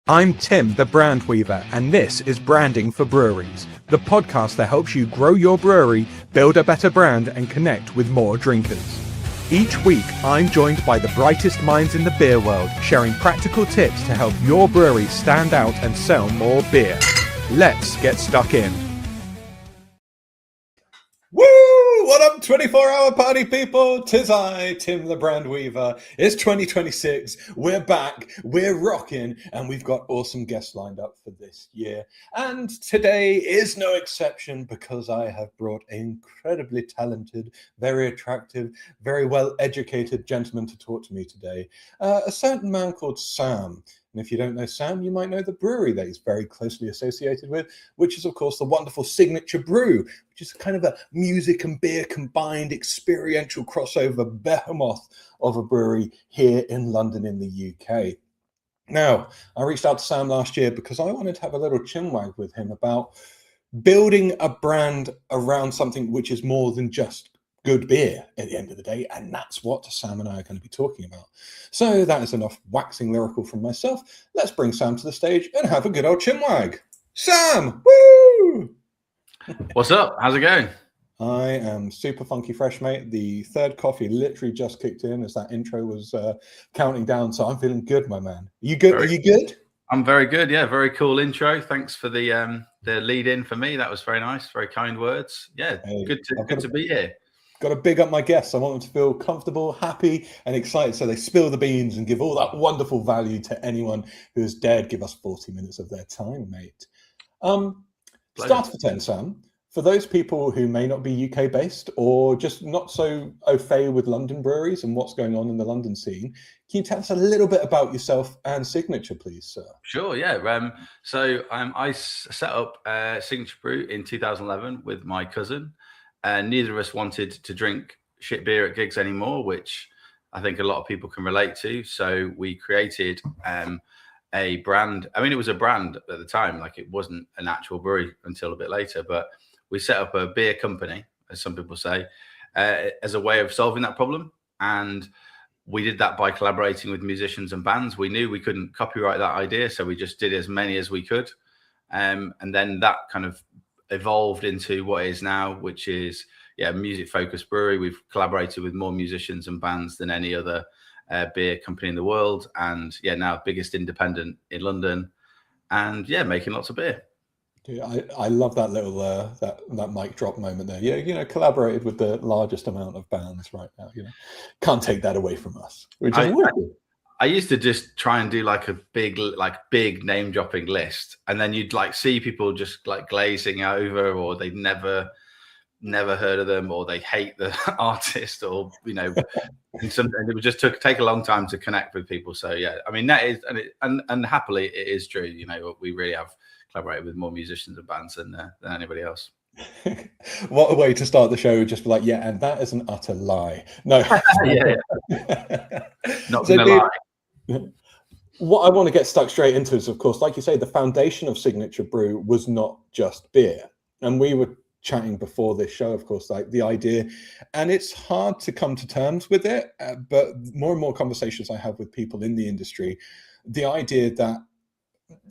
I'm Tim, the Brand Weaver, and this is Branding for Breweries, the podcast that helps you grow your brewery, build a better brand, and connect with more drinkers. Each week, I'm joined by the brightest minds in the beer world, sharing practical tips to help your brewery stand out and sell more beer. Let's get stuck in. Woo! What up, 24-hour party people? 'Tis I, Tim the Brand Weaver. It's 2026. We're back. We're rocking, and we've got awesome guests lined up for this year. And today is no exception because I have brought an incredibly talented, very attractive, very well-educated gentleman to talk to me today. A certain man called Sam. And if you don't know Sam, you might know the brewery that he's very closely associated with, which is, of course, the wonderful Signature Brew, which is kind of a music and beer combined experiential crossover behemoth of a brewery here in London in the UK. Now, I reached out to Sam last year because I wanted to have a little chinwag with him about building a brand around something which is more than just good beer at the end of the day, and that's what Sam and I are going to be talking about. So that is enough waxing lyrical from myself. Let's bring Sam to the stage and have a good old chinwag. Sam, woo! What's up? How's it going? I am super funky fresh, mate. The third coffee literally just kicked in as that intro was counting down, so I'm feeling good, my man. You good? Are you good? I'm very good. Yeah, very cool intro. Thanks for the lead in for me. That was very nice. Very kind words. Yeah, hey, good to be here. Got to big up my guests. I want them to feel comfortable, happy, and excited, so they spill the beans and give all that wonderful value to anyone who has dared give us 40 minutes of their time, mate. Start for 10, Sam. For those people who may not be UK based or just not so au fait with London breweries and what's going on in the London scene, can you tell us a little bit about yourself and Signature, please, sir? Sure, yeah. So I set up Signature Brew in 2011 with my cousin. Neither of us wanted to drink shit beer at gigs anymore, which I think a lot of people can relate to. So we created a brand. I mean, it was a brand at the time, like it wasn't an actual brewery until a bit later, but we set up a beer company, as some people say, as a way of solving that problem. And we did that by collaborating with musicians and bands. We knew we couldn't copyright that idea, so we just did as many as we could. And then that kind of evolved into what it is now, which is a music-focused brewery. We've collaborated with more musicians and bands than any other beer company in the world, and now biggest independent in London, and making lots of beer. I love that little that mic drop moment there. Yeah, collaborated with the largest amount of bands right now. Can't take that away from us. I used to just try and do like a big name dropping list, and then you'd like see people just like glazing over, or they'd never heard of them, or they hate the artist, or and it would just take a long time to connect with people. So I mean that is, and happily it is true. We really have collaborated with more musicians and bands than anybody else. What a way to start the show, just be like, and that is an utter lie. No. Not gonna lie. What I want to get stuck straight into is, of course, like you say, the foundation of Signature Brew was not just beer. And we were chatting before this show, of course, like the idea, and it's hard to come to terms with it, but more and more conversations I have with people in the industry, the idea that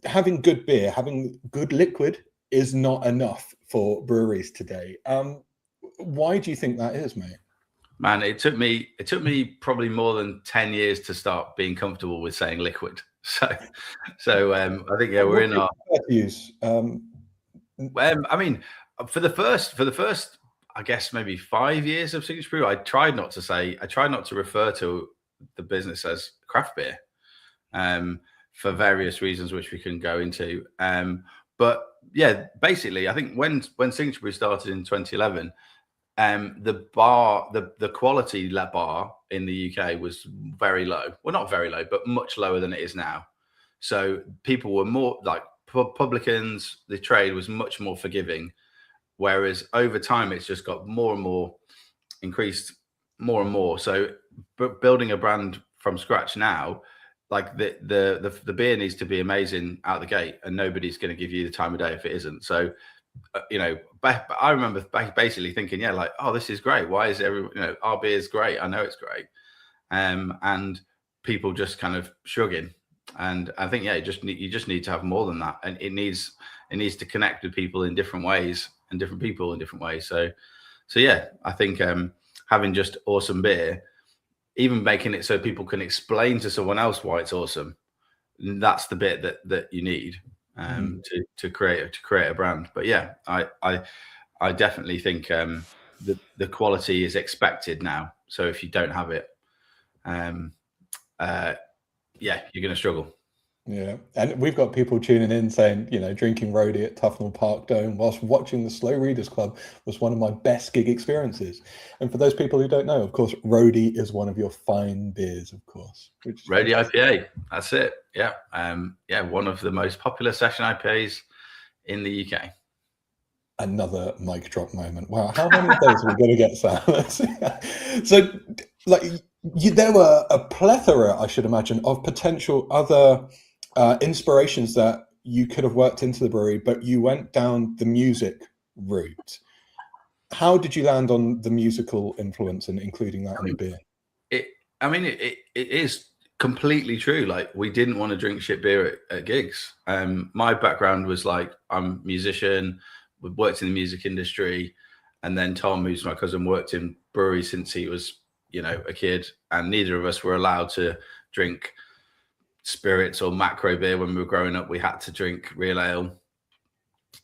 having good beer, having good liquid is not enough for breweries today. Why do you think that is, mate? Man, it took me probably more than 10 years to start being comfortable with saying liquid. So I think we're in our use. I mean, for the first, I guess maybe 5 years of Signature Brew, I tried not to refer to the business as craft beer, for various reasons which we can go into. But basically, I think when Signature Brew started in 2011. The quality bar in the UK was very low. Well, not very low, but much lower than it is now. So people were more like publicans. The trade was much more forgiving, whereas over time it's just got more and more increased, more and more. So building a brand from scratch now, like the beer needs to be amazing out the gate, and nobody's going to give you the time of day if it isn't. So I remember basically thinking, oh, this is great. Why is our beer is great. I know it's great. And people just kind of shrugging. And I think you just need to have more than that, and it needs to connect with people in different ways and different people in different ways. So yeah, I think having just awesome beer, even making it so people can explain to someone else why it's awesome, that's the bit that you need to create a brand. But yeah, I definitely think the quality is expected now. So if you don't have it, yeah, you're going to struggle. Yeah, and we've got people tuning in saying, drinking roadie at Tufnell Park Dome whilst watching the Slow Readers Club was one of my best gig experiences. And for those people who don't know, of course, roadie is one of your fine beers, of course. Roadie IPA, that's it. Yeah, one of the most popular session IPAs in the UK. Another mic drop moment. Wow, how many of those are we going to get, Sam? So, there were a plethora, I should imagine, of potential other inspirations that you could have worked into the brewery, but you went down the music route. How did you land on the musical influence and including that in the beer? It is completely true. Like, we didn't want to drink shit beer at gigs. My background was like, I'm a musician, we've worked in the music industry, and then Tom, who's my cousin, worked in brewery since he was a kid, and neither of us were allowed to drink spirits or macro beer when we were growing up. We had to drink real ale.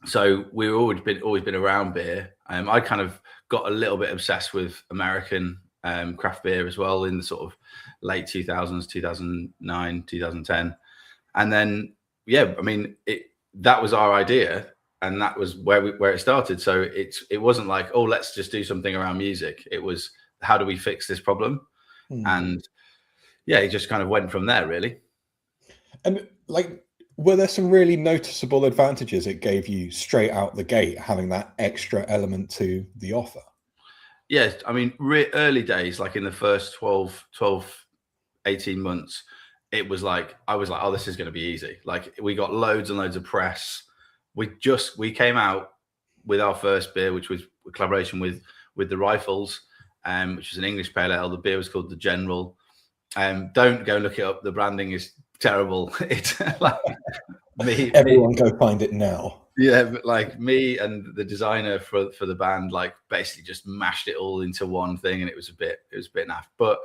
So we've always been around beer. I kind of got a little bit obsessed with American craft beer as well in the sort of late 2000s, 2009, 2010. And then, that was our idea, and that was where it started. So it wasn't like, oh, let's just do something around music. It was, how do we fix this problem? And yeah, it just kind of went from there, really. And were there some really noticeable advantages it gave you straight out the gate, having that extra element to the offer? Yes, early days, like in the first 12, 18 months, it was like, I was like, oh, this is going to be easy. Like, we got loads and loads of press. We came out with our first beer, which was a collaboration with the Rifles, which is an English pale ale. The beer was called the General. Don't go look it up. The branding is terrible. It's like everyone go find it now. Yeah, but like me and the designer for the band, like, basically just mashed it all into one thing, and it was a bit naff. But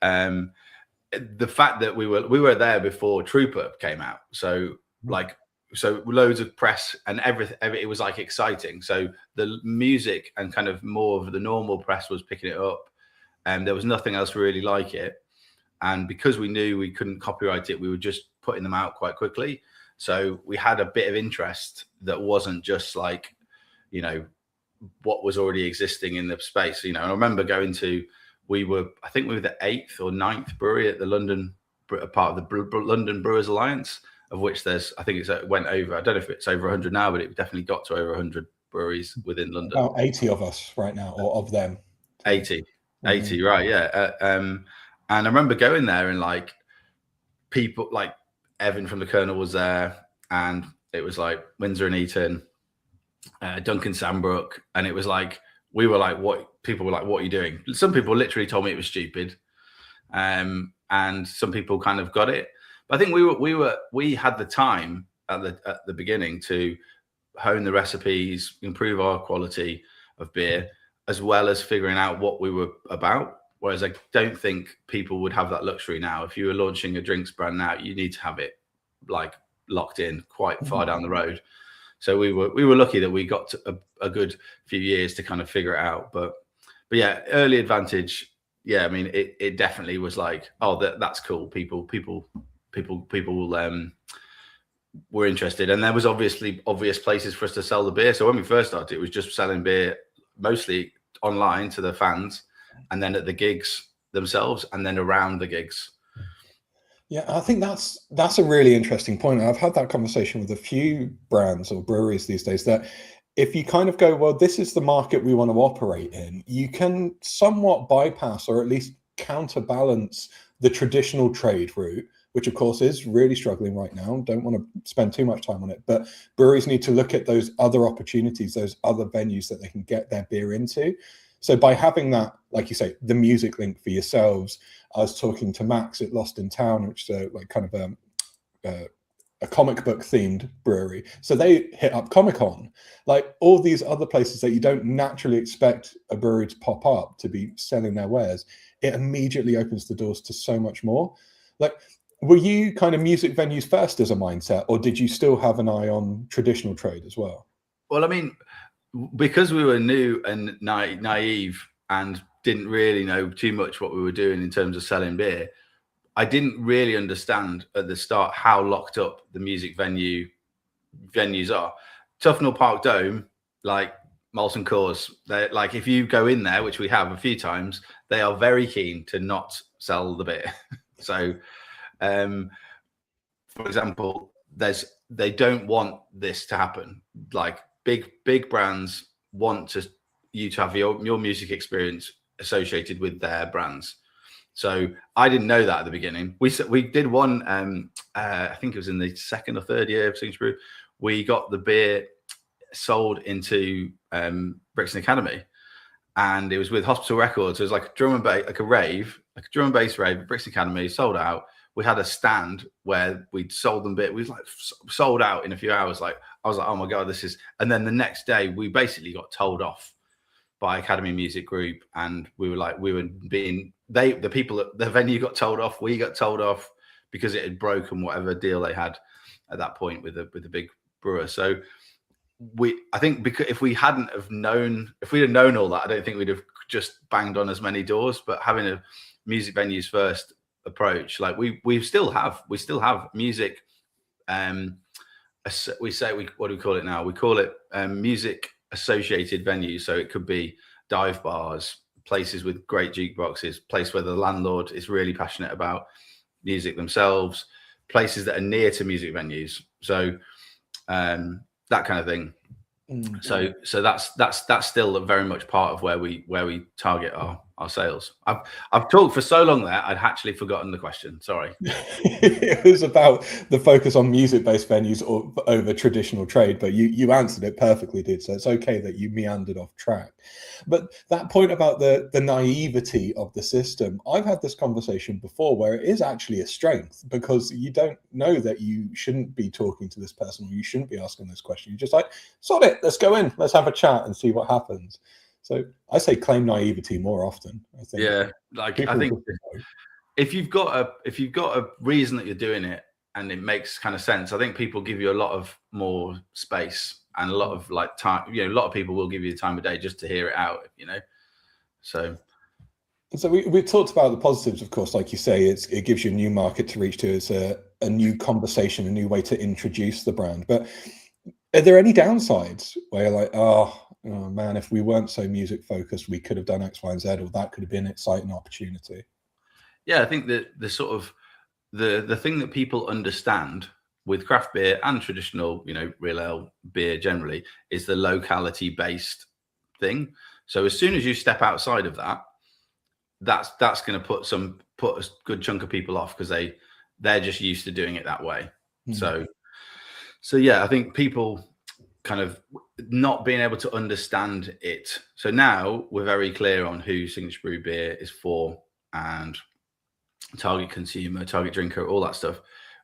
the fact that we were there before Trooper came out, so loads of press and everything. It was like exciting. So the music and kind of more of the normal press was picking it up, and there was nothing else really like it. And because we knew we couldn't copyright it, we were just putting them out quite quickly. So we had a bit of interest that wasn't just like, what was already existing in the space. I remember going to, I think we were the 8th or 9th brewery at the London, part of the London Brewers Alliance, of which it went over, I don't know if it's over 100 now, but it definitely got to over 100 breweries within London. About 80 of us right now, or of them. 80, right, yeah. And I remember going there, and like, people like Evan from the Colonel was there, and it was like Windsor and Eton, Duncan Sambrook, and it was like, we were like, people were like, what are you doing? Some people literally told me it was stupid, and some people kind of got it. But I think we had the time at the beginning to hone the recipes, improve our quality of beer, as well as figuring out what we were about. Whereas I don't think people would have that luxury now. If you were launching a drinks brand now, you need to have it like locked in quite far down the road. So we were lucky that we got a good few years to kind of figure it out. But yeah, early advantage. Yeah, it definitely was like, oh, that's cool. People were interested, and there was obviously obvious places for us to sell the beer. So when we first started, it was just selling beer mostly online to the fans, and then at the gigs themselves, and then around the gigs. Yeah, I think that's a really interesting point. I've had that conversation with a few brands or breweries these days, that if you kind of go, well, this is the market we want to operate in, you can somewhat bypass or at least counterbalance the traditional trade route, which of course is really struggling right now. Don't want to spend too much time on it, but breweries need to look at those other opportunities, those other venues that they can get their beer into. So by having that, like you say, the music link for yourselves, I was talking to Max at Lost in Town, which is a comic book themed brewery, so they hit up Comic-Con. Like all these other places that you don't naturally expect a brewery to pop up to be selling their wares, it immediately opens the doors to so much more. Like, were you kind of music venues first as a mindset, or did you still have an eye on traditional trade as well? Well, I mean, because we were new and naive and didn't really know too much what we were doing in terms of selling beer, I didn't really understand at the start how locked up the music venues are. Tufnell Park Dome, like Molson Coors, they're like, if you go in there, which we have a few times, they are very keen to not sell the beer. So, for example, they don't want this to happen. Like big brands want you to have your music experience associated with their brands. So I didn't know that at the beginning. We did one, I think it was in the second or third year of Signature Brew. We got the beer sold into Brixton Academy, and it was with Hospital Records. It was like a drum and bass, like a drum and bass rave at Brixton Academy, sold out. We had a stand where we'd sold them beer. We was like sold out in a few hours. Like I was like, oh my God, this is. And then the next day, we basically got told off by Academy Music Group, and we were being the people at the venue got told off. We got told off because it had broken whatever deal they had at that point with the big brewer. So I think because if we had known all that, I don't think we'd have just banged on as many doors. But having a music venues first approach, like we still have music. What do we call it now? We call it music associated venues. So it could be dive bars, places with great jukeboxes, place where the landlord is really passionate about music themselves, places that are near to music venues. So that kind of thing. Mm-hmm. So that's still very much part of where we target our sales. I've talked for so long there, I'd actually forgotten the question. Sorry. It was about the focus on music-based venues over traditional trade, but you answered it perfectly, dude. So it's okay that you meandered off track. But that point about the naivety of the system, I've had this conversation before where it is actually a strength, because you don't know that you shouldn't be talking to this person, or you shouldn't be asking this question. You're just like, sod it, let's go in, let's have a chat and see what happens. So I say claim naivety more often. I think. Yeah, like I think if you've got a reason that you're doing it and it makes kind of sense, I think people give you a lot of more space and a lot of like time. You know, a lot of people will give you the time of day just to hear it out. You know, so we talked about the positives, of course. Like you say, it gives you a new market to reach to. It's a new conversation, a new way to introduce the brand. But are there any downsides where you're like, oh man, if we weren't so music focused, we could have done X, Y, and Z, or that could have been an exciting opportunity? Yeah, I think that the sort of the thing that people understand with craft beer and traditional, you know, real ale beer generally is the locality based thing. So as soon as you step outside of that, that's going to put a good chunk of people off, because they're just used to doing it that way. Mm. So yeah, I think people kind of not being able to understand it. So now we're very clear on who Signature Brew beer is for, and target consumer, target drinker, all that stuff.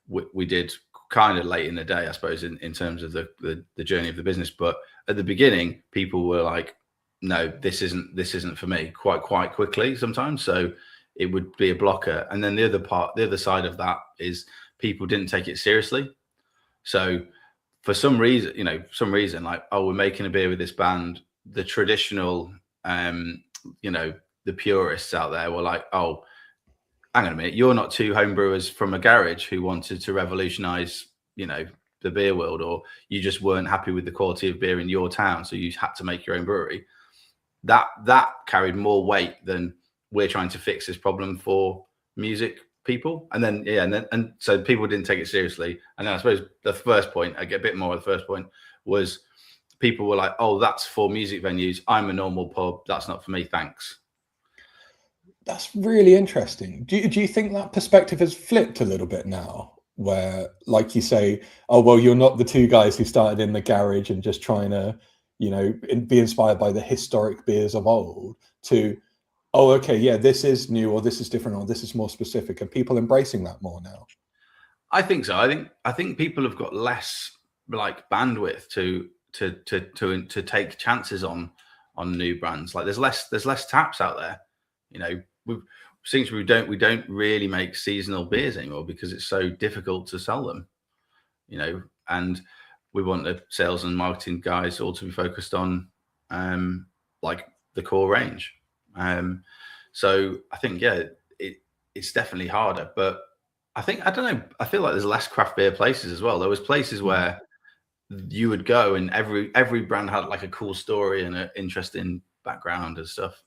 We did kind of late in the day, I suppose, in terms of the journey of the business. But at the beginning, people were like, no, this isn't for me, quite quickly sometimes. So it would be a blocker. And then the other side of that is people didn't take it seriously. So for some reason, like, oh, we're making a beer with this band, the traditional, the purists out there were like, oh, hang on a minute, you're not two homebrewers from a garage who wanted to revolutionize, the beer world, or you just weren't happy with the quality of beer in your town, so you had to make your own brewery. That carried more weight than we're trying to fix this problem for music people. And so people didn't take it seriously. And then I suppose the first point, I get a bit more of the first point, was people were like, oh, that's for music venues. I'm a normal pub. That's not for me. Thanks. That's really interesting. Do you think that perspective has flipped a little bit now, where, like you say, oh, well, you're not the two guys who started in the garage and just trying to, be inspired by the historic beers of old, to, oh, okay, yeah, this is new, or this is different, or this is more specific, and people embracing that more now? I think so. I think people have got less like bandwidth to take chances on new brands. Like there's less taps out there. You know, we don't really make seasonal beers anymore because it's so difficult to sell them. You know, and we want the sales and marketing guys all to be focused on like the core range. So I think it's definitely harder, but I don't know. I feel like there's less craft beer places as well. There was places where you would go and every brand had like a cool story and an interesting background and stuff.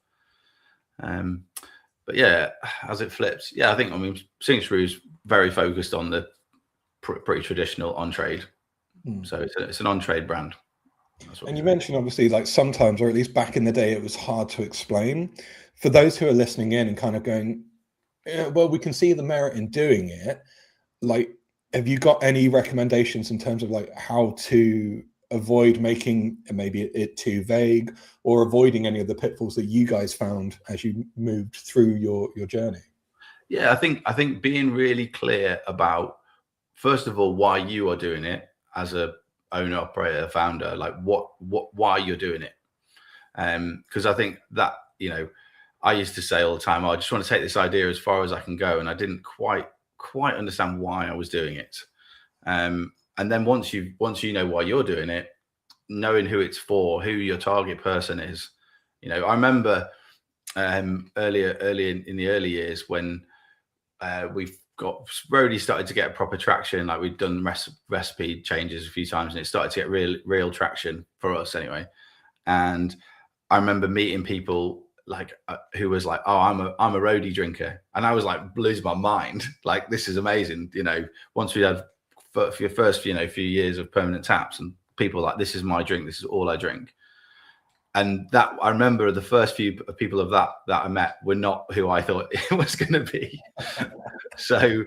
But yeah, as it flips, I mean, Signature very focused on the pretty traditional on trade. So it's an on trade brand. And you mentioned obviously like sometimes, or at least back in the day, it was hard to explain. For those who are listening in and kind of going, well, we can see the merit in doing it. Like, have you got any recommendations in terms of like how to avoid making maybe it too vague, or avoiding any of the pitfalls that you guys found as you moved through your journey? Yeah, I think being really clear about, first of all, why you are doing it as a owner, operator, founder, like why you're doing it. Because I think that, you know, I used to say all the time, I just want to take this idea as far as I can go. And I didn't quite understand why I was doing it. And then once you know why you're doing it, knowing who it's for, who your target person is. You know, I remember early in the early years when we've got Brewery started to get proper traction. Like we'd done recipe changes a few times, and it started to get real traction for us anyway. And I remember meeting people like who was like, "Oh, I'm a roadie drinker," and I was like losing my mind. Like, this is amazing. You know, once we had for your first few years of permanent taps, and people like, "This is my drink. This is all I drink." And that, I remember the first few people of that I met were not who I thought it was going to be. So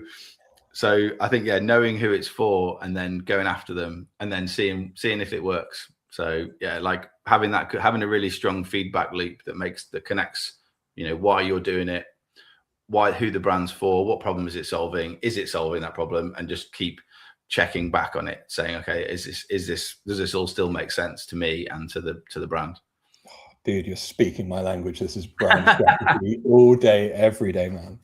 I think, knowing who it's for and then going after them and then seeing if it works. So like having a really strong feedback loop that connects, you know, why you're doing it, who the brand's for, what problem is it solving that problem, and just keep checking back on it, saying, okay, does this all still make sense to me and to the brand? Dude, you're speaking my language. This is brand strategy all day, every day, man.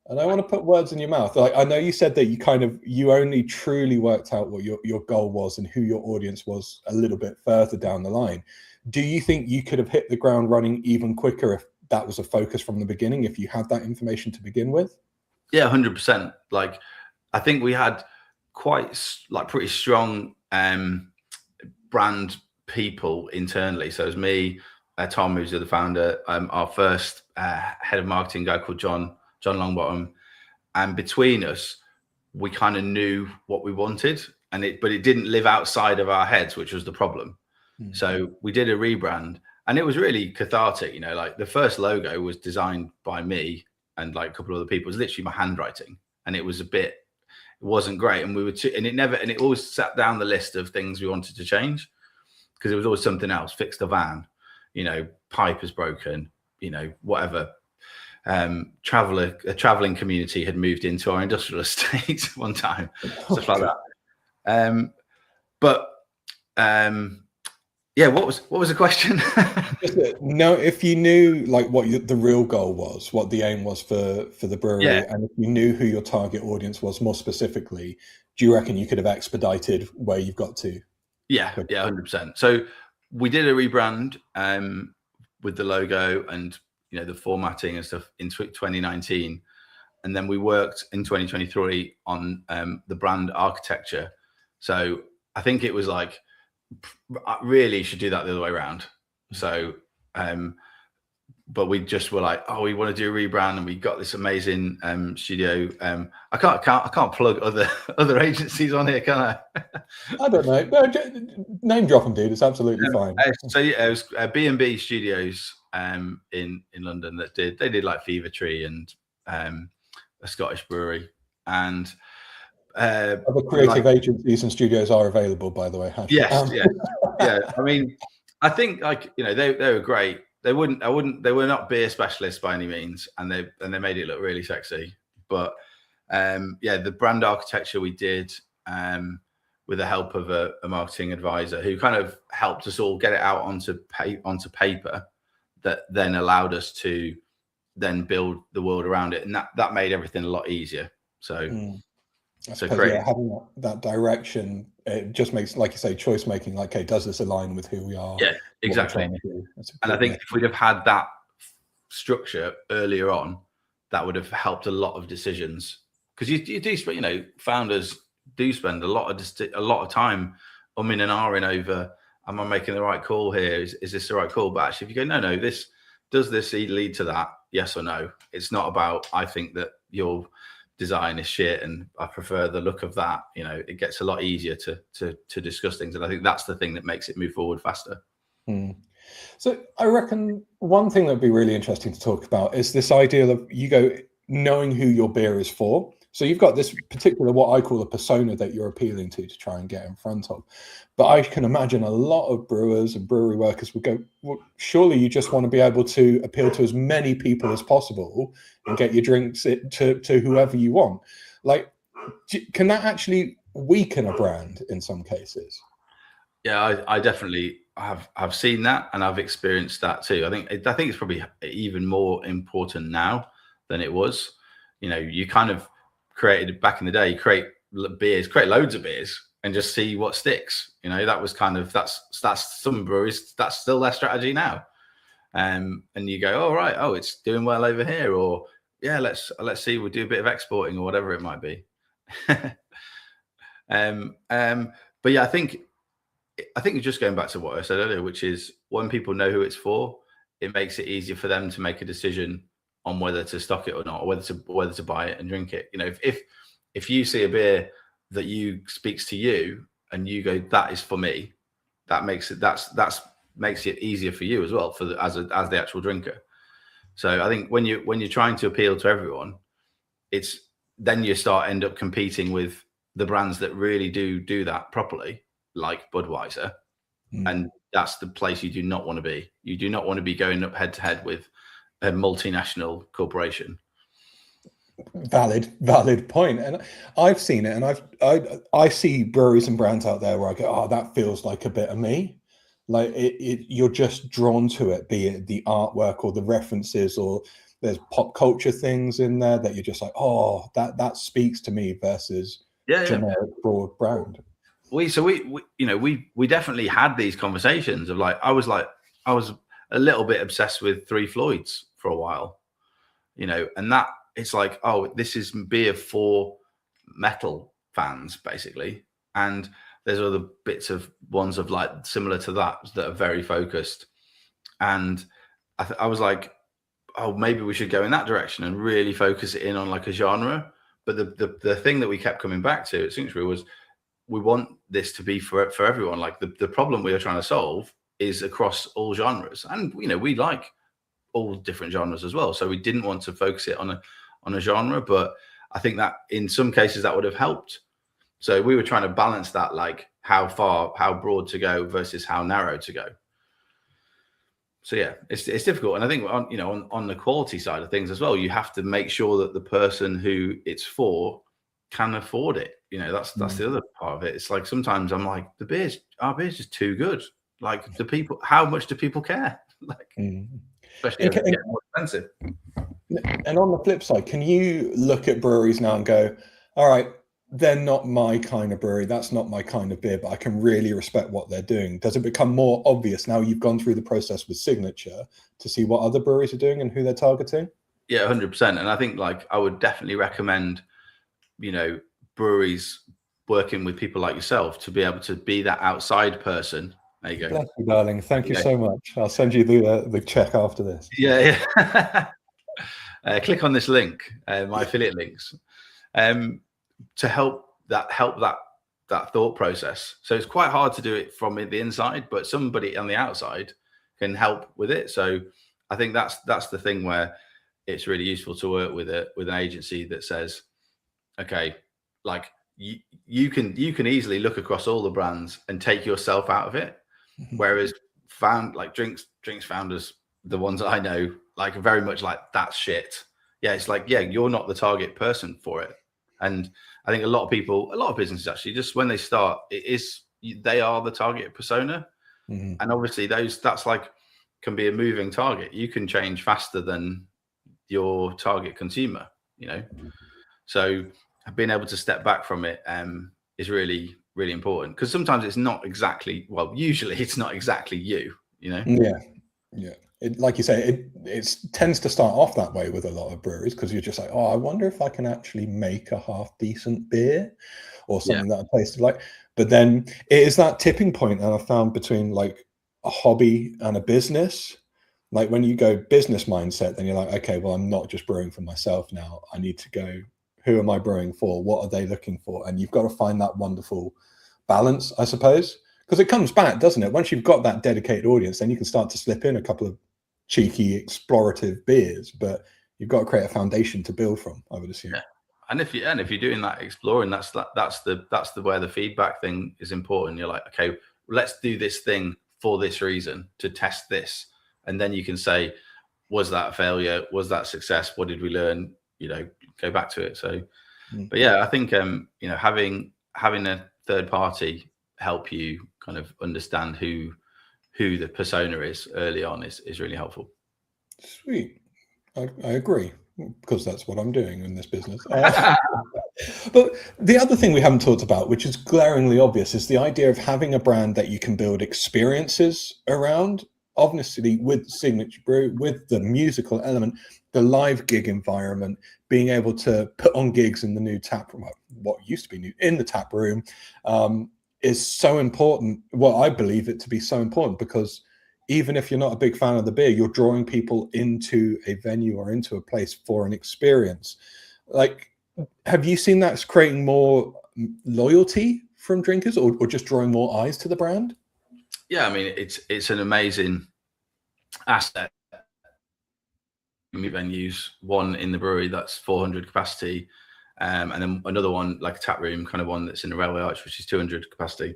And I want to put words in your mouth. Like, I know you said that you only truly worked out what your goal was and who your audience was a little bit further down the line. Do you think you could have hit the ground running even quicker if that was a focus from the beginning, if you had that information to begin with? Yeah, 100%. Like, I think we had pretty strong brand people internally. So it was me, Tom, who's the other founder, our first head of marketing guy called John Longbottom, and between us we kind of knew what we wanted, but it didn't live outside of our heads, which was the problem. So we did a rebrand, and it was really cathartic. You know, like the first logo was designed by me and like a couple of other people. It was literally my handwriting, and it wasn't great, and it always sat down the list of things we wanted to change, because there was always something else. Fix the van, you know, pipe is broken, you know, whatever. A traveling community had moved into our industrial estate one time, stuff like that. What was the question? No, if you knew like what the real goal was, what the aim was for the brewery, and if you knew who your target audience was more specifically, do you reckon you could have expedited where you've got to? Yeah, 100%. So we did a rebrand with the logo and, you know, the formatting and stuff in 2019, and then we worked in 2023 on the brand architecture. So I think it was like, I really should do that the other way around. So but we just were like, oh, we want to do a rebrand, and we got this amazing studio. I can't plug other agencies on here, can I? I don't know. No, name drop them, dude. It's absolutely fine. It was B&B Studios in London that did like Fever Tree and a Scottish brewery, and other creative agencies and studios are available, by the way. Yes. I mean, I think, like, you know, they were great. They were not beer specialists by any means, and they made it look really sexy. But The brand architecture we did with the help of a marketing advisor who kind of helped us all get it out onto paper, that then allowed us to then build the world around it, and that made everything a lot easier. So great. Yeah, having that direction, it just makes, like you say, choice making. Like, okay, does this align with who we are? Yeah, exactly. And I think if we'd have had that structure earlier on, that would have helped a lot of decisions, because you do, you know, founders do spend a lot of time umming and ahhing over, am I making the right call here? Is this the right call? But actually, if you go, no, this does this lead to that? Yes or no? It's not about, I think that your design is shit and I prefer the look of that. You know, it gets a lot easier to discuss things, and I think that's the thing that makes it move forward faster. So I reckon one thing that would be really interesting to talk about is this idea of knowing who your beer is for. So you've got this particular, what I call a persona, that you're appealing to try and get in front of. But I can imagine a lot of brewers and brewery workers would go, well, surely you just want to be able to appeal to as many people as possible and get your drinks to whoever you want. Like, can that actually weaken a brand in some cases? Yeah, I definitely have seen that, and I've experienced that too. I think it's probably even more important now than it was. You know, you kind of created back in the day, create loads of beers and just see what sticks. You know, that was kind of that's some breweries, that's still their strategy now. And you go, oh right, oh, it's doing well over here, or yeah, let's see, we'll do a bit of exporting or whatever it might be. But yeah, I think just going back to what I said earlier, which is when people know who it's for, it makes it easier for them to make a decision on whether to stock it or not, or whether to buy it and drink it. You know, if you see a beer that speaks to you and you go, that is for me, that makes it easier for you as well, as the actual drinker. So I think when you're trying to appeal to everyone, it's then you end up competing with the brands that really do that properly, like Budweiser. And that's the place you do not want to be. You do not want to be going up head to head with a multinational corporation. Valid point. And I've seen it, and I see breweries and brands out there where I go, oh, that feels like a bit of me. Like you're just drawn to it, be it the artwork or the references, or there's pop culture things in there that you're just like, oh, that speaks to me, versus generic broad brand. We definitely had these conversations of like, I was a little bit obsessed with Three Floyds for a while, you know, and that it's like, oh, this is beer for metal fans basically, and there's other bits of ones of like similar to that are very focused, and I was like, oh, maybe we should go in that direction and really focus it in on like a genre. But the thing that we kept coming back to at Sanctuary was, we want this to be for everyone. Like the problem we are trying to solve is across all genres, and you know, we like all different genres as well. So we didn't want to focus it on a genre, but I think that in some cases that would have helped. So we were trying to balance that, like how broad to go versus how narrow to go. So yeah, it's difficult, and I think on the quality side of things as well, you have to make sure that the person who it's for can afford it. You know, that's the other part of it. It's like sometimes I'm like, our beer's just too good. Like, how much do people care? Like, especially as it gets more expensive. And on the flip side, can you look at breweries now and go, all right, they're not my kind of brewery, that's not my kind of beer, but I can really respect what they're doing? Does it become more obvious now you've gone through the process with Signature to see what other breweries are doing and who they're targeting? Yeah, 100%. And I think like I would definitely recommend, you know, breweries working with people like yourself to be able to be that outside person. There you go. Bless you, darling. Thank you so much. I'll send you the check after this. Yeah. Click on this link, my affiliate links, to help that thought process. So it's quite hard to do it from the inside, but somebody on the outside can help with it. So I think that's the thing where it's really useful to work with an agency that says, okay, like you can easily look across all the brands and take yourself out of it. Whereas drinks founders, the ones I know, like very much like, that's shit. Yeah, it's like, yeah, you're not the target person for it. And I think a lot of businesses actually, just when they start, they are the target persona. Mm-hmm. And obviously that's like can be a moving target. You can change faster than your target consumer, So being able to step back from it is really, really important, because sometimes it's not exactly, usually it's not exactly you. Yeah. Like you say, it tends to start off that way with a lot of breweries, because you're just like, oh, I wonder if I can actually make a half decent beer or something that I tasted like. But then it is that tipping point that I found between like a hobby and a business. Like when you go business mindset, then you're like, okay, well, I'm not just brewing for myself now. I need to go, who am I brewing for? What are they looking for? And you've got to find that wonderful balance, I suppose, because it comes back, doesn't it? Once you've got that dedicated audience, then you can start to slip in a couple of cheeky explorative beers, but you've got to create a foundation to build from, I would assume. Yeah. And if you're doing that exploring, that's the where the feedback thing is important. You're like, okay, let's do this thing for this reason, to test this, and then you can say, was that a failure? Was that success? What did we learn? Go back to it. So, but yeah, I think having a third party help you kind of understand who the persona is early on is really helpful. Sweet. I agree, because that's what I'm doing in this business. But the other thing we haven't talked about, which is glaringly obvious, is the idea of having a brand that you can build experiences around. Obviously, with Signature Brew, with the musical element, the live gig environment, being able to put on gigs in the new tap room, what used to be new in the tap room, is so important. Well, I believe it to be so important, because even if you're not a big fan of the beer, you're drawing people into a venue or into a place for an experience. Like, have you seen that's creating more loyalty from drinkers, or just drawing more eyes to the brand? Yeah, I mean, it's an amazing asset. Venues, one in the brewery that's 400 capacity, and then another one like a tap room kind of one that's in the railway arch, which is 200 capacity.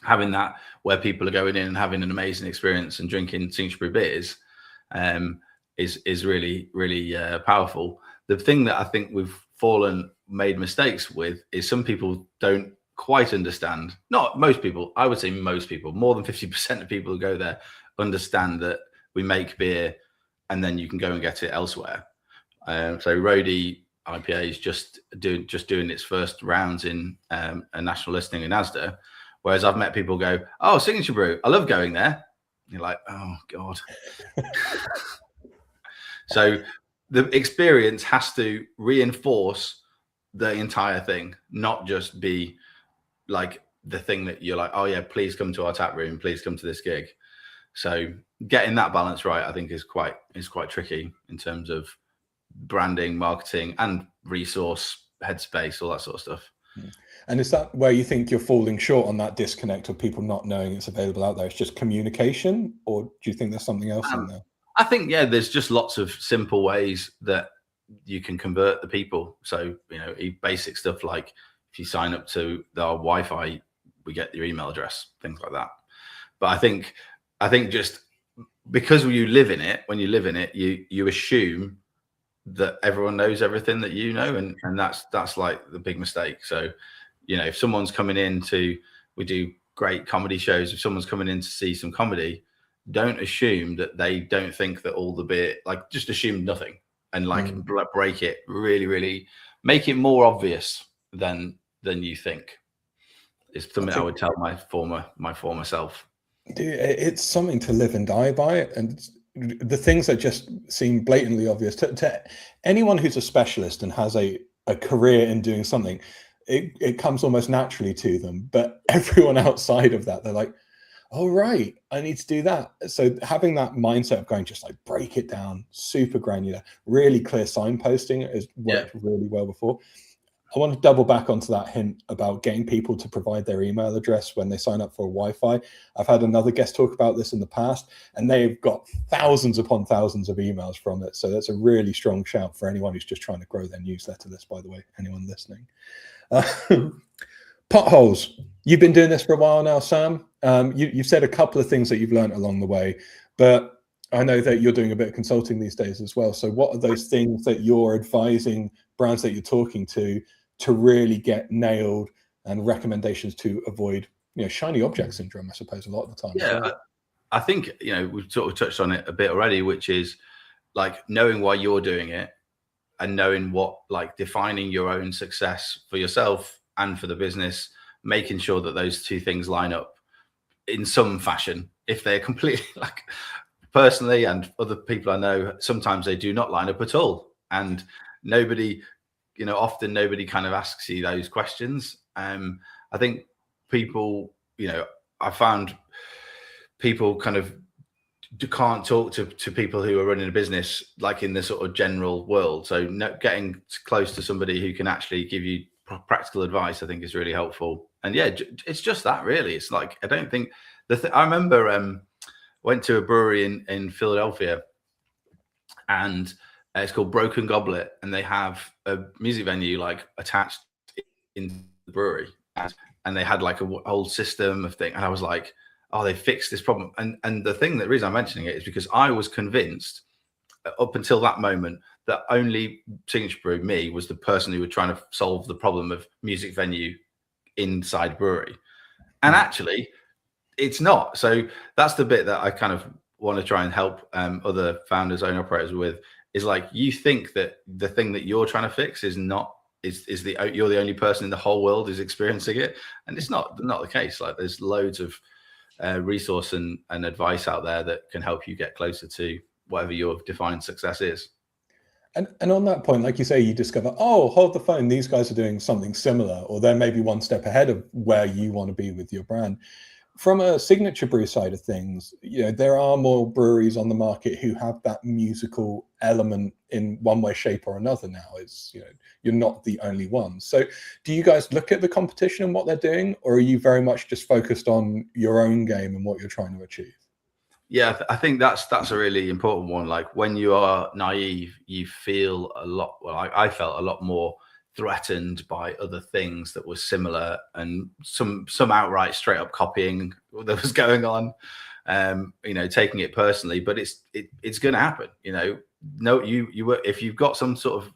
Having that where people are going in and having an amazing experience and drinking Signature Brew beers is really, really powerful. The thing that I think we've made mistakes with is some people don't quite understand. Not most people, I would say most people, more than 50% of people who go there understand that we make beer and then you can go and get it elsewhere. So Roadie IPA is just doing its first rounds in a national listing in Asda. Whereas I've met people go, oh, Signature Brew, I love going there. You're like, oh God. So the experience has to reinforce the entire thing, not just be like the thing that you're like, oh yeah, please come to our tap room, please come to this gig. So getting that balance right, I think is quite tricky in terms of branding, marketing, and resource, headspace, all that sort of stuff. And is that where you think you're falling short on that disconnect of people not knowing it's available out there? It's just communication, or do you think there's something else in there? I think, yeah, there's just lots of simple ways that you can convert the people. So, basic stuff like if you sign up to our Wi-Fi, we get your email address, things like that. But I think just because you live in it, when you live in it, you assume that everyone knows everything that you know, and that's like the big mistake. So, if someone's coming in we do great comedy shows. If someone's coming in to see some comedy, don't assume that they don't think that all the beer, like just assume nothing and break it, really, really make it more obvious than you think. Is something I would tell my former self. Dude, it's something to live and die by, and the things that just seem blatantly obvious to anyone who's a specialist and has a career in doing something, it comes almost naturally to them. But everyone outside of that, they're like, oh right, I need to do that. So having that mindset of going, just like break it down, super granular, really clear signposting has worked really well before. I want to double back onto that hint about getting people to provide their email address when they sign up for a Wi-Fi. I've had another guest talk about this in the past, and they've got thousands upon thousands of emails from it. So that's a really strong shout for anyone who's just trying to grow their newsletter list, by the way, anyone listening. Potholes. You've been doing this for a while now, Sam. You've said a couple of things that you've learned along the way, but I know that you're doing a bit of consulting these days as well. So what are those things that you're advising brands that you're talking to to really get nailed, and recommendations to avoid, shiny object syndrome, I suppose, a lot of the time as Yeah, well. I think, we've sort of touched on it a bit already, which is like knowing why you're doing it and knowing what, like defining your own success for yourself and for the business, making sure that those two things line up in some fashion. If they're completely like, personally and other people I know, sometimes they do not line up at all. And nobody, often nobody kind of asks you those questions. I think people, I found people kind of can't talk to people who are running a business like in the sort of general world. So getting close to somebody who can actually give you practical advice, I think, is really helpful. And yeah, it's just that really. It's like, I don't think I remember went to a brewery in Philadelphia, and it's called Broken Goblet, and they have a music venue like attached in the brewery, and they had like a whole system of things. And I was like, oh, they fixed this problem. And the reason I'm mentioning it is because I was convinced up until that moment that only Signature Brew, me, was the person who was trying to solve the problem of music venue inside brewery. And actually, it's not. So that's the bit that I kind of want to try and help other founders, owner operators with, is like, you think that the thing that you're trying to fix is not you're the only person in the whole world who's experiencing it, and it's not the case. Like, there's loads of resource and advice out there that can help you get closer to whatever your defined success is. And on that point, like you say, you discover, oh, hold the phone, these guys are doing something similar, or they're maybe one step ahead of where you want to be with your brand. From a Signature Brew side of things, there are more breweries on the market who have that musical element in one way, shape, or another now. It's, you're not the only one. So do you guys look at the competition and what they're doing, or are you very much just focused on your own game and what you're trying to achieve? Yeah, I think that's a really important one. Like, when you are naive, you feel a lot. Well, I felt a lot more threatened by other things that were similar, and some outright straight up copying that was going on. Taking it personally, but it's going to happen. No, if you've got some sort of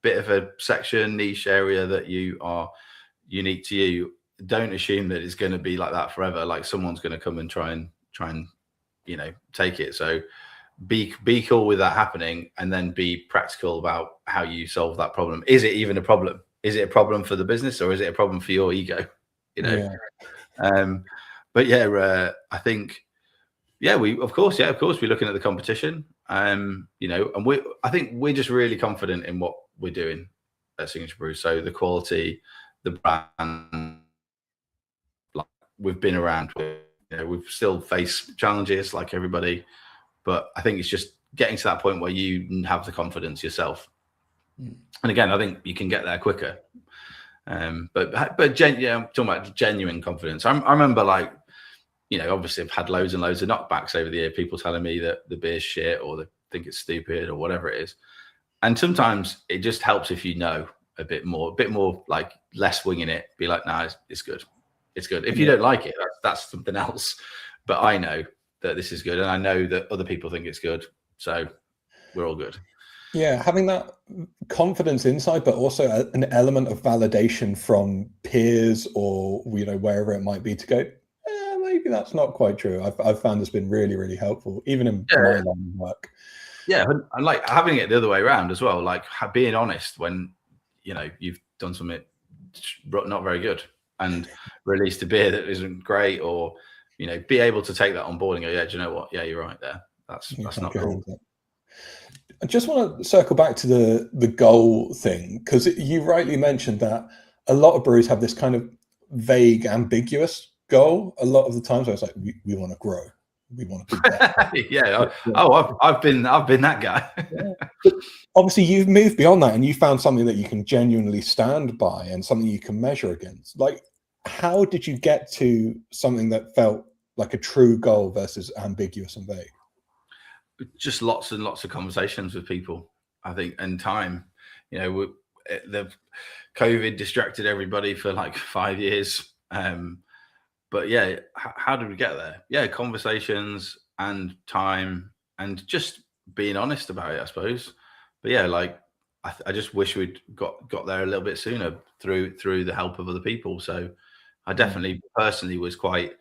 bit of a section, niche area that you are unique to you, don't assume that it's going to be like that forever. Like, someone's going to come and try and take it. So be cool with that happening, and then be practical about how you solve that problem. Is it even a problem? Is it a problem for the business, or is it a problem for your ego? Yeah. But yeah, I think, of course we're looking at the competition, and I think we're just really confident in what we're doing at Signature Brew. So the quality, the brand, like, we've been around. We've still faced challenges like everybody, but I think it's just getting to that point where you have the confidence yourself. And again, I think you can get there quicker. But I'm talking about genuine confidence. I remember, like, obviously I've had loads and loads of knockbacks over the year, people telling me that the beer's shit, or they think it's stupid, or whatever it is. And sometimes it just helps if you know a bit more, like, less winging it. Be like, nah, it's good. It's good. If you don't like it, that's something else. But I know that this is good, and I know that other people think it's good. So we're all good. Yeah, having that confidence inside, but also an element of validation from peers, or wherever it might be, to go, maybe that's not quite true. I've found it's been really, really helpful, even in my line of work. Yeah, and like having it the other way around as well, like being honest when you've done something not very good and released a beer that isn't great, or be able to take that on board and go, yeah, do you know what? Yeah, you're right there. That's not cool. I just want to circle back to the goal thing, because you rightly mentioned that a lot of breweries have this kind of vague, ambiguous goal. A lot of the times I was like, we want to grow. We want to be better. Yeah. Oh, I've been that guy. Yeah. But obviously, you've moved beyond that, and you found something that you can genuinely stand by, and something you can measure against. Like, how did you get to something that felt like a true goal versus ambiguous and vague? Just lots and lots of conversations with people, I think, and time. The COVID distracted everybody for like 5 years. But yeah, how did we get there? Yeah, conversations and time, and just being honest about it, I suppose. But yeah, like, I just wish we'd got there a little bit sooner through the help of other people. So I definitely personally was quite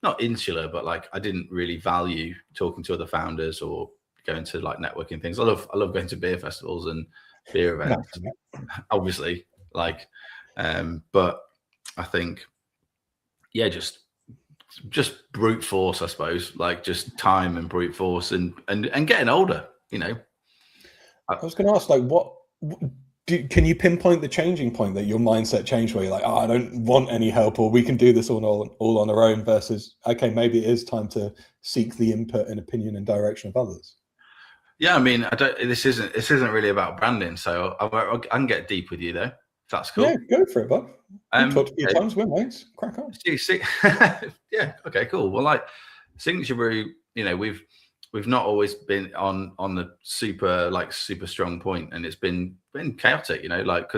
not insular, but like I didn't really value talking to other founders or going to like networking things. I love going to beer festivals and beer events, obviously. Like, but I think, yeah, just brute force, I suppose. Like just time and brute force and getting older. You know. I was going to ask, like, can you pinpoint the changing point that your mindset changed, where you're like, oh, I don't want any help, or we can do this all on our own, versus, okay, maybe it is time to seek the input and opinion and direction of others? Yeah, I mean, this isn't really about branding, so I can get deep with you though. If that's cool. Yeah, go for it, bud. We've talked a few times, we're mates. Crack on. Yeah. Okay. Cool. Well, like Signature Brew, you know, we've not always been on the super strong point, and it's been chaotic, you know, like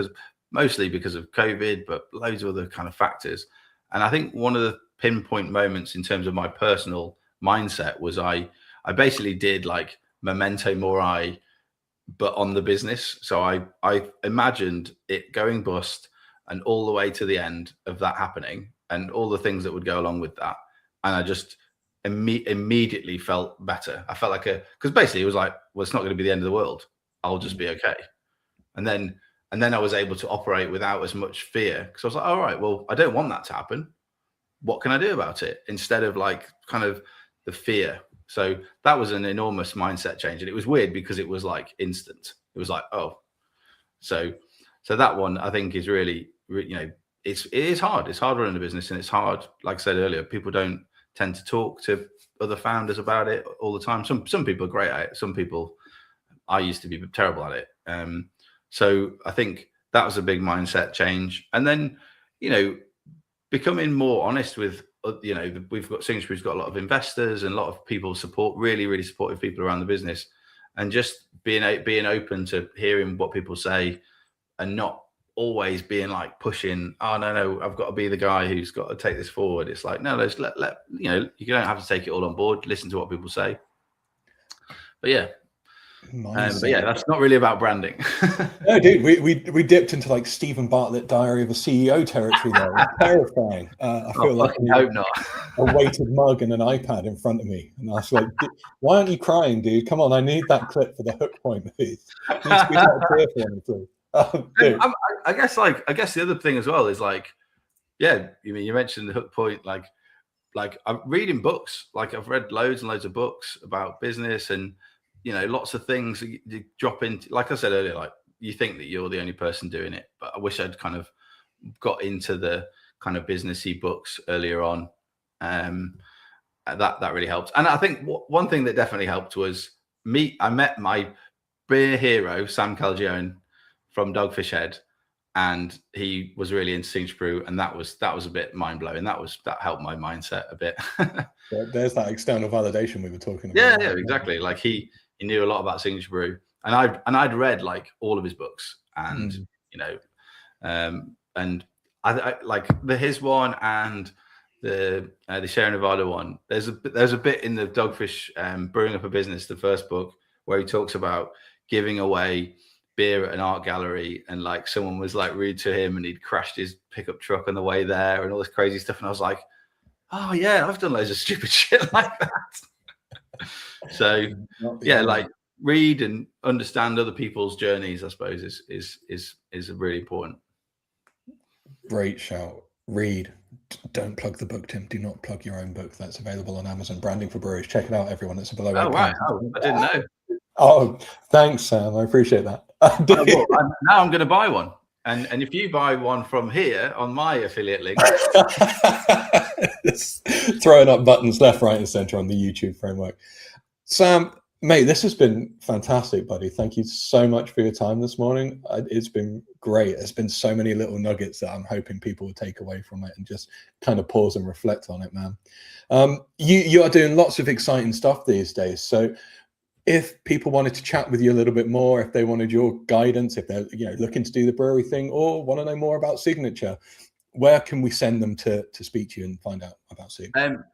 mostly because of COVID, but loads of other kind of factors. And I think one of the pinpoint moments in terms of my personal mindset was I basically did like memento mori, but on the business. So I imagined it going bust and all the way to the end of that happening and all the things that would go along with that. And I just immediately felt better. I felt like because basically it was like, well, it's not going to be the end of the world. I'll just be okay. And then I was able to operate without as much fear, because I was like, all right, well, I don't want that to happen. What can I do about it? Instead of like kind of the fear. So that was an enormous mindset change. And it was weird because it was like instant. It was like, oh, so that one I think is really, you know, it is hard. It's hard running a business, and it's hard. Like I said earlier, people don't tend to talk to other founders about it all the time. Some people are great at it. Some people, I used to be terrible at it. So I think that was a big mindset change. And then, you know, becoming more honest with, you know, we've got Signature, got a lot of investors and a lot of people really, really supportive people around the business, and just being open to hearing what people say and not always being like pushing, oh no, I've got to be the guy who's got to take this forward. It's like, no, let's let you know, you don't have to take it all on board, listen to what people say. But yeah. But yeah, that's not really about branding. No, dude, we dipped into like Stephen Bartlett Diary of a CEO territory there. It's terrifying. I feel like I hope not. A weighted mug and an iPad in front of me, and I was like, why aren't you crying, dude? Come on, I need that clip for the hook point, please. I guess the other thing as well is like, yeah, you mentioned the hook point, like I'm reading books, like I've read loads and loads of books about business, and you know, lots of things you drop into. Like I said earlier, like you think that you're the only person doing it, but I wish I'd kind of got into the kind of businessy books earlier on. That really helped. And I think one thing that definitely helped was I met my beer hero, Sam Calgione, from Dogfish Head, and he was really into Signature Brew, and that was a bit mind blowing. That helped my mindset a bit. There's that external validation we were talking about. Yeah, exactly. Like he knew a lot about Signature Brew, and I'd read like all of his books, and you know, and I like his one and the Sierra Nevada one. There's a bit in the Dogfish Brewing Up a Business, the first book, where he talks about giving away beer at an art gallery, and like someone was like rude to him and he'd crashed his pickup truck on the way there and all this crazy stuff. And I was like, oh yeah, I've done loads of stupid shit like that. So yeah, like read and understand other people's journeys, I suppose is really important. Great shout. Read. Don't plug the book, Tim. Do not plug your own book. That's available on Amazon. Branding for Breweries. Check it out, everyone. It's below. Oh wow, I didn't know. Oh, thanks, Sam. I apprate that. Now I'm going to buy one, and if you buy one from here on my affiliate link, throwing up buttons left, right, and center on the YouTube framework. Sam, mate, this has been fantastic, buddy. Thank you so much for your time this morning. It's been great. There's been so many little nuggets that I'm hoping people will take away from it and just kind of pause and reflect on it, man. You are doing lots of exciting stuff these days. So if people wanted to chat with you a little bit more, if they wanted your guidance, if they're looking to do the brewery thing or want to know more about Signature, where can we send them to speak to you and find out about Signature?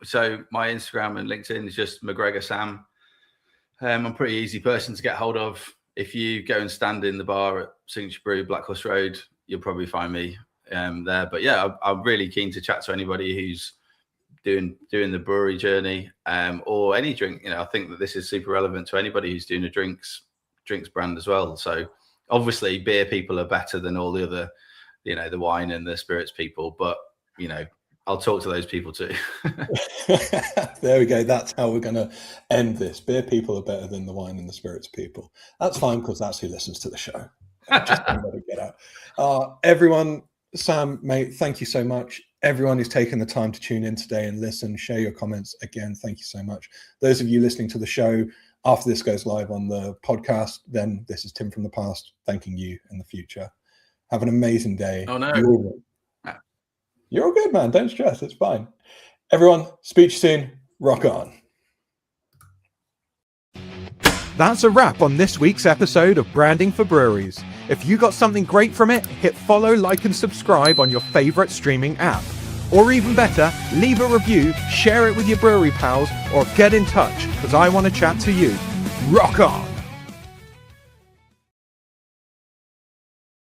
So my Instagram and LinkedIn is just McGregor Sam. I'm a pretty easy person to get hold of. if you go and stand in the bar at Signature Brew, Blackhorse Road, you'll probably find me there. But yeah, I'm really keen to chat to anybody who's doing the brewery journey, or any drink. You know, I think that this is super relevant to anybody who's doing a drinks brand as well. So obviously beer people are better than all the other, you know, the wine and the spirits people, but you know, I'll talk to those people too. There we go. That's how we're going to end this. Beer people are better than the wine and the spirits people. That's fine, because that's who listens to the show. Just don't let it get out. Everyone, Sam, mate, thank you so much. Everyone who's taken the time to tune in today and listen, share your comments. Again, thank you so much. Those of you listening to the show, after this goes live on the podcast, then this is Tim from the past thanking you in the future. Have an amazing day. Oh, no. You're all good, man. Don't stress. It's fine. Everyone, speak to you soon. Rock on. That's a wrap on this week's episode of Branding for Breweries. If you got something great from it, hit follow, like, and subscribe on your favorite streaming app. Or even better, leave a review, share it with your brewery pals, or get in touch, because I want to chat to you. Rock on!